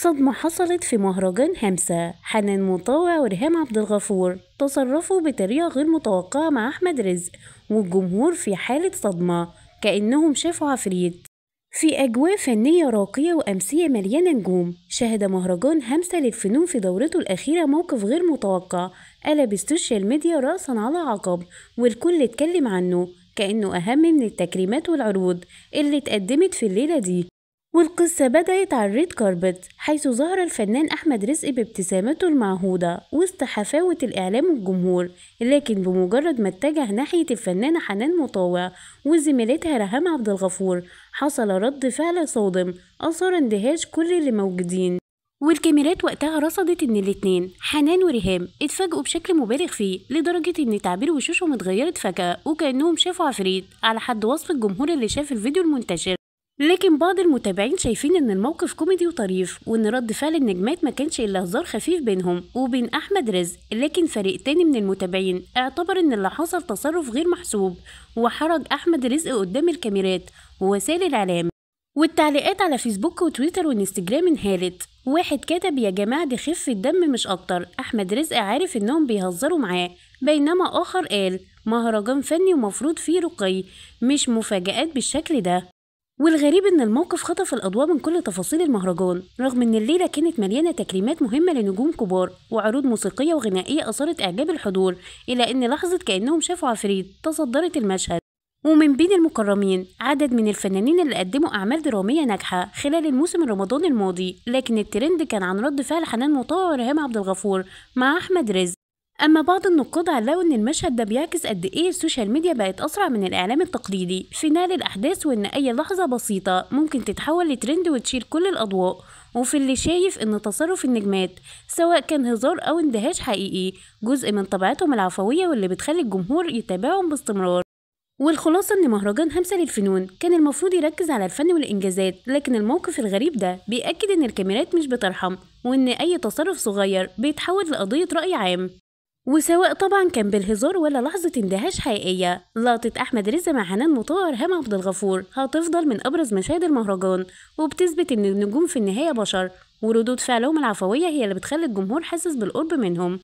صدمة حصلت في مهرجان همسة. حنان مطاوع وريهام عبد الغفور تصرفوا بطريقة غير متوقعة مع أحمد رزق، والجمهور في حالة صدمة كأنهم شافوا عفريت. في أجواء فنية راقية وأمسية مليانة نجوم، شهد مهرجان همسة للفنون في دورته الأخيرة موقف غير متوقع قلب السوشيال ميديا رأسا على عقب، والكل اتكلم عنه كأنه أهم من التكريمات والعروض اللي اتقدمت في الليلة دي. والقصة بدأت على الريد كاربت، حيث ظهر الفنان أحمد رزق بابتسامته المعهودة وسط حفاوة الإعلام والجمهور، لكن بمجرد ما اتجه ناحية الفنانة حنان مطاوع وزميلتها ريهام عبد الغفور حصل رد فعل صادم أثار اندهاش كل اللي موجودين. والكاميرات وقتها رصدت إن الاتنين حنان وريهام اتفاجئوا بشكل مبالغ فيه، لدرجة إن تعبير وشوشهم اتغيرت فجأة وكأنهم شافوا عفريت على حد وصف الجمهور اللي شاف الفيديو المنتشر. لكن بعض المتابعين شايفين ان الموقف كوميدي وطريف، وان رد فعل النجمات ما كانش الا هزار خفيف بينهم وبين احمد رزق، لكن فريق تاني من المتابعين اعتبر ان اللي حصل تصرف غير محسوب وحرج احمد رزق قدام الكاميرات ووسائل الاعلام. والتعليقات على فيسبوك وتويتر وانستجرام انهالت. واحد كتب: يا جماعة دي خفة دم مش اكتر، احمد رزق عارف انهم بيهزروا معاه. بينما اخر قال: مهرجان فني ومفروض فيه رقي، مش مفاجآت بالشكل ده. والغريب ان الموقف خطف الاضواء من كل تفاصيل المهرجان، رغم ان الليله كانت مليانه تكريمات مهمه لنجوم كبار وعروض موسيقيه وغنائيه اثارت اعجاب الحضور، الى ان لحظه كانهم شافوا عفريت تصدرت المشهد. ومن بين المكرمين عدد من الفنانين اللي قدموا اعمال دراميه ناجحه خلال الموسم الرمضاني الماضي، لكن الترند كان عن رد فعل حنان مطاوع وريهام عبد الغفور مع احمد رزق. أما بعض النقاد علقوا إن المشهد ده بيعكس قد إيه السوشيال ميديا بقت أسرع من الإعلام التقليدي في نقل الأحداث، وإن أي لحظة بسيطة ممكن تتحول لترند وتشيل كل الأضواء. وفي اللي شايف إن تصرف النجمات سواء كان هزار أو اندهاش حقيقي جزء من طبيعتهم العفوية واللي بتخلي الجمهور يتابعهم باستمرار. والخلاصة إن مهرجان همسة للفنون كان المفروض يركز على الفن والإنجازات، لكن الموقف الغريب ده بيأكد إن الكاميرات مش بترحم، وإن أي تصرف صغير بيتحول لقضية رأي عام. وسواء طبعا كان بالهزار ولا لحظة اندهاش حقيقية، لقطة أحمد رزق مع حنان مطاوع وريهام عبد الغفور هتفضل من أبرز مشاهد المهرجان، وبتثبت إن النجوم في النهاية بشر، وردود فعلهم العفوية هي اللي بتخلي الجمهور حاسس بالقرب منهم.